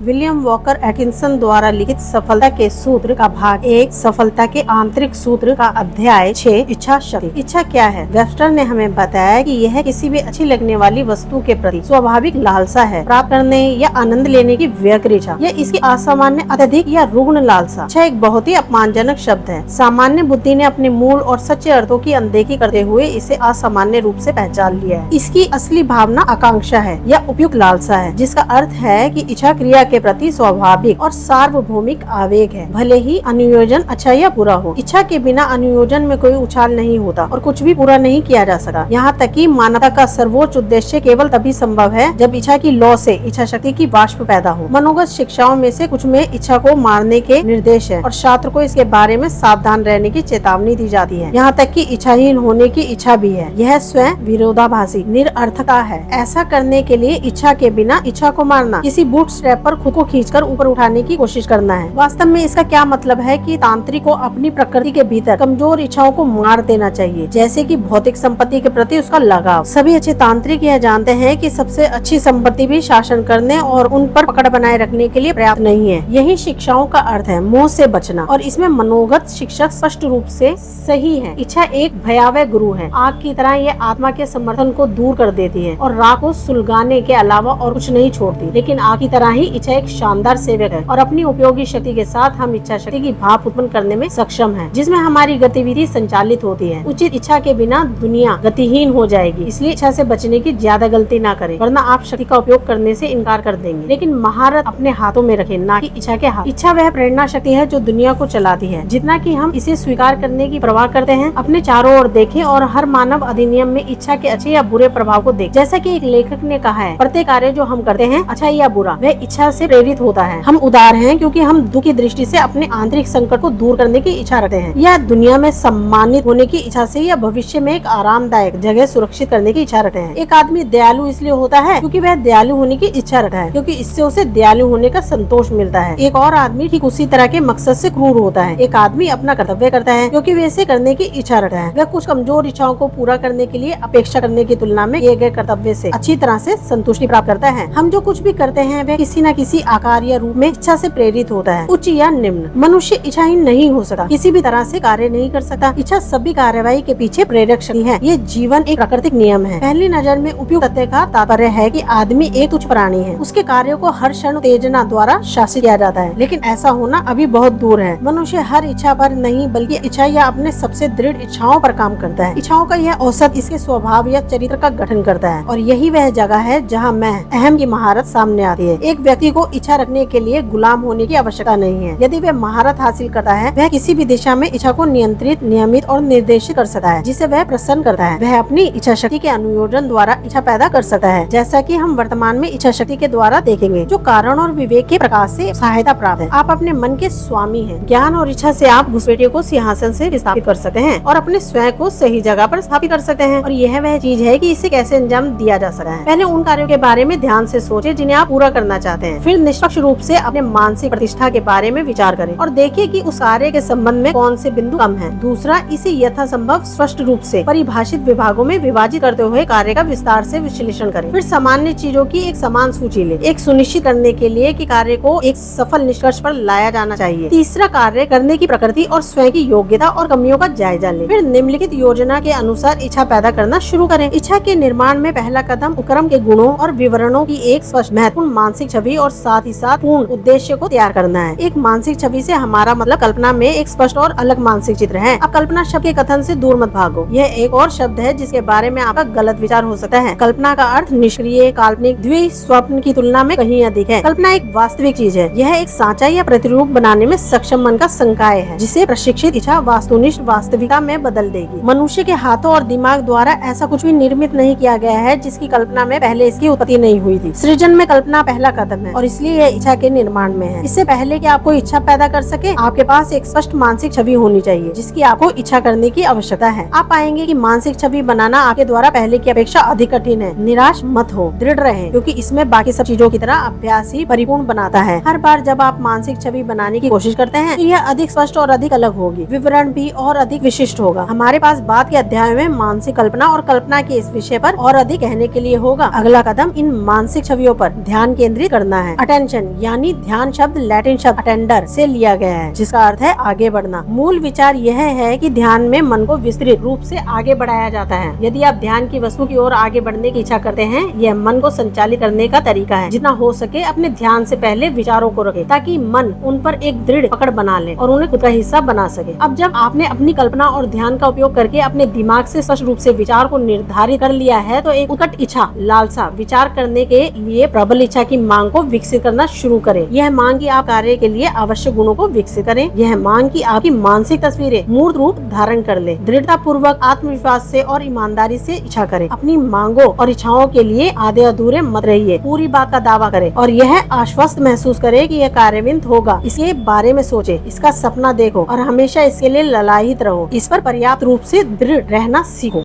William walker Atkinson द्वारा लिखित सफलता के सूत्र का भाग 1, सफलता के आंतरिक सूत्र का अध्याय 6, इच्छा शक्ति। इच्छा क्या है? वेबस्टर ने हमें बताया कि यह किसी भी अच्छी लगने वाली वस्तु के प्रति स्वाभाविक लालसा है, प्राप्त करने या आनंद लेने की व्यग्र इच्छा, या इसकी असामान्य, अत्यधिक या रुग्ण लालसा। इच्छा एक बहुत ही अपमानजनक शब्द है। सामान्य बुद्धि ने अपने मूल और सच्चे अर्थों की अनदेखी करते हुए इसे असामान्य रूप से पहचान लिया है। इसकी असली भावना आकांक्षा है या उपयुक्त लालसा है, जिसका अर्थ है कि इच्छा क्रिया के प्रति स्वाभाविक और सार्वभौमिक आवेग है, भले ही अनुयोजन अच्छा या बुरा हो। इच्छा के बिना अनुयोजन में कोई उछाल नहीं होता और कुछ भी पूरा नहीं किया जा सकता। यहाँ तक कि मानवता का सर्वोच्च उद्देश्य केवल तभी संभव है जब इच्छा की लौ से इच्छा शक्ति की वाष्प पैदा हो। मनोगत शिक्षाओं में से कुछ में इच्छा को मारने के निर्देश है और छात्र को इसके बारे में सावधान रहने की चेतावनी दी जाती है। यहाँ तक कि इच्छाहीन होने की इच्छा भी है। यह स्वयं विरोधाभासी निरर्थकता है। ऐसा करने के लिए इच्छा के बिना इच्छा को मारना, किसी बूट स्ट्रैप पर खुद को खींचकर ऊपर उठाने की कोशिश करना है। वास्तव में इसका क्या मतलब है कि तांत्रिक को अपनी प्रकृति के भीतर कमजोर इच्छाओं को मार देना चाहिए, जैसे कि भौतिक संपत्ति के प्रति उसका लगाव। सभी अच्छे तांत्रिक यह जानते हैं कि सबसे अच्छी संपत्ति भी शासन करने और उन पर पकड़ बनाए रखने के लिए पर्याप्त नहीं है। यही शिक्षाओं का अर्थ है, मोह से बचना, और इसमें मनोगत शिक्षक स्पष्ट रूप से सही है। इच्छा एक भयावह गुरु है। आग की तरह यह आत्मा के समर्थन को दूर कर देती है और राह को सुलगाने के अलावा और कुछ नहीं छोड़ती। लेकिन आग की तरह ही इच्छा एक शानदार सेवक है और अपनी उपयोगी शक्ति के साथ हम इच्छा शक्ति की भाप उत्पन्न करने में सक्षम हैं, जिसमें हमारी गतिविधि संचालित होती है। उचित इच्छा के बिना दुनिया गतिहीन हो जाएगी, इसलिए इच्छा से बचने की ज्यादा गलती ना करें, वरना आप शक्ति का उपयोग करने से इनकार कर देंगे। लेकिन महारत अपने हाथों में रखें, ना कि इच्छा के हाथ। इच्छा वह प्रेरणा शक्ति है जो दुनिया को चलाती है। जितना कि हम इसे स्वीकार करने की परवाह करते हैं, अपने चारों ओर देखें और हर मानव अधिनियम में इच्छा के अच्छे या बुरे प्रभाव को देखें। जैसा कि एक लेखक ने कहा है, प्रत्येक कार्य जो हम करते हैं, अच्छा या बुरा, वह इच्छा से प्रेरित होता है। हम उदार हैं क्योंकि हम दुख की दृष्टि से अपने आंतरिक संकट को दूर करने की इच्छा रखते हैं, या दुनिया में सम्मानित होने की इच्छा से, या भविष्य में एक आरामदायक जगह सुरक्षित करने की इच्छा रखते हैं। एक आदमी दयालु इसलिए होता है क्योंकि वह दयालु होने की इच्छा रखता है, क्योंकि इससे उसे दयालु होने का संतोष मिलता है। एक और आदमी ठीक उसी तरह के मकसद से क्रूर होता है। एक आदमी अपना कर्तव्य करता है क्योंकि वह इसे करने की इच्छा रखता है। वह कुछ कमजोर इच्छाओं को पूरा करने के लिए अपेक्षा करने की तुलना में किए गए कर्तव्य से अच्छी तरह से संतुष्टि प्राप्त करता है। हम जो कुछ भी करते हैं वह किसी न किसी आकार या रूप में इच्छा से प्रेरित होता है, उच्च या निम्न। मनुष्य इच्छाहीन नहीं हो सकता, किसी भी तरह से कार्य नहीं कर सकता। इच्छा सभी कार्यवाही के पीछे प्रेरक शक्ति है। ये जीवन एक प्राकृतिक नियम है। पहली नजर में उपयुक्त तथ्य का तात्पर्य है कि आदमी एक तुच्छ प्राणी है। उसके कार्यों को हर क्षण उत्तेजना द्वारा शासित किया जाता है, लेकिन ऐसा होना अभी बहुत दूर है। मनुष्य हर इच्छा पर नहीं बल्कि इच्छा या अपने सबसे दृढ़ इच्छाओं पर काम करता है। इच्छाओं का यह औसत इसके स्वभाव या चरित्र का गठन करता है, और यही वह जगह है जहाँ मैं अहम की महारत सामने आती है। एक व्यक्ति को इच्छा रखने के लिए गुलाम होने की आवश्यकता नहीं है। यदि वह महारत हासिल करता है, वह किसी भी दिशा में इच्छा को नियंत्रित, नियमित और निर्देशित कर सकता है, जिसे वह प्रसन्न करता है। वह अपनी इच्छा शक्ति के अनुयोजन द्वारा इच्छा पैदा कर सकता है, जैसा कि हम वर्तमान में इच्छा शक्ति के द्वारा देखेंगे, जो कारण और विवेक के प्रकाश से सहायता प्राप्त है। आप अपने मन के स्वामी हैं। ज्ञान और इच्छा से आप घुसपैठियों को सिंहासन से विस्थापित कर सकते हैं और अपने स्वयं को सही जगह पर स्थापित कर सकते हैं। और यह वह चीज है कि इसे कैसे अंजाम दिया जा सकता है। पहले उन कार्यों के बारे में ध्यान से सोचें जिन्हें आप पूरा करना चाहते हैं। फिर निष्पक्ष रूप से अपने मानसिक प्रतिष्ठा के बारे में विचार करें और देखिए कि उस कार्य के संबंध में कौन से बिंदु कम हैं। दूसरा, इसे यथासंभव स्पष्ट रूप से परिभाषित विभागों में विभाजित करते हुए कार्य का विस्तार से विश्लेषण करें। फिर सामान्य चीजों की एक समान सूची लें, एक सुनिश्चित करने के लिए कि कार्य को एक सफल निष्कर्ष पर लाया जाना चाहिए। तीसरा, कार्य करने की प्रकृति और स्वयं की योग्यता और कमियों का जायजा लें। फिर निम्नलिखित योजना के अनुसार इच्छा पैदा करना शुरू करें। इच्छा के निर्माण में पहला कदम उपक्रम के गुणों और विवरणों की एक स्पष्ट महत्वपूर्ण मानसिक छवि और साथ ही साथ पूर्ण उद्देश्य को तैयार करना है। एक मानसिक छवि से हमारा मतलब कल्पना में एक स्पष्ट और अलग मानसिक चित्र है। अब कल्पना शब्द के कथन से दूर मत भागो। यह एक और शब्द है जिसके बारे में आपका गलत विचार हो सकता है। कल्पना का अर्थ निष्क्रिय, काल्पनिक, स्वप्न की तुलना में कहीं अधिक है। कल्पना एक वास्तविक चीज है। यह एक सांचा या प्रतिरूप बनाने में सक्षम मन का संकाय है, जिसे प्रशिक्षित इच्छा वास्तुनिष्ठ वास्तविकता में बदल देगी। मनुष्य के हाथों और दिमाग द्वारा ऐसा कुछ भी निर्मित नहीं किया गया है जिसकी कल्पना में पहले इसकी उत्पत्ति नहीं हुई थी। सृजन में कल्पना पहला कदम है और इसलिए यह इच्छा के निर्माण में है। इससे पहले कि आप कोई इच्छा पैदा कर सके, आपके पास एक स्पष्ट मानसिक छवि होनी चाहिए जिसकी आपको इच्छा करने की आवश्यकता है। आप पाएंगे कि मानसिक छवि बनाना आपके द्वारा पहले की अपेक्षा अधिक कठिन है। निराश मत हो, दृढ़ रहें, क्योंकि इसमें बाकी सब चीजों की तरह अभ्यास ही परिपूर्ण बनाता है। हर बार जब आप मानसिक छवि बनाने की कोशिश करते हैं तो यह अधिक स्पष्ट और अधिक अलग होगी, विवरण भी और अधिक विशिष्ट होगा। हमारे पास बाद के अध्याय में मानसिक कल्पना और कल्पना के इस विषय पर और अधिक कहने के लिए होगा। अगला कदम इन मानसिक छवियों पर ध्यान केंद्रित करना है। है। अटेंशन यानी ध्यान शब्द लैटिन शब्द अटेंडर से लिया गया है, जिसका अर्थ है आगे बढ़ना। मूल विचार यह है कि ध्यान में मन को विस्तृत रूप से आगे बढ़ाया जाता है। यदि आप ध्यान की वस्तु की ओर आगे बढ़ने की इच्छा करते हैं, यह मन को संचालित करने का तरीका है। जितना हो सके अपने ध्यान से पहले विचारों को रखें, ताकि मन उन पर एक दृढ़ पकड़ बना ले और उन्हें खुद का हिस्सा बना सके। अब जब आपने अपनी कल्पना और ध्यान का उपयोग करके अपने दिमाग से स्पष्ट रूप से विचार को निर्धारित कर लिया है, तो एक उत्कट इच्छा, लालसा, विचार करने के लिए प्रबल इच्छा की मांग को विकसित करना शुरू करें। यह मांग की आप कार्य के लिए आवश्यक गुणों को विकसित करें। यह मांग की आपकी मानसिक तस्वीरें मूर्त रूप धारण कर ले। दृढ़ता पूर्वक, आत्मविश्वास से और ईमानदारी से इच्छा करें। अपनी मांगों और इच्छाओं के लिए आधे अधूरे मत रहिए, पूरी बात का दावा करें और यह आश्वस्त महसूस करें कि यह कार्यान्वित होगा। इसके बारे में सोचे, इसका सपना देखो और हमेशा इसके लिए ललायित रहो। इस पर पर्याप्त रूप से दृढ़ रहना सीखो।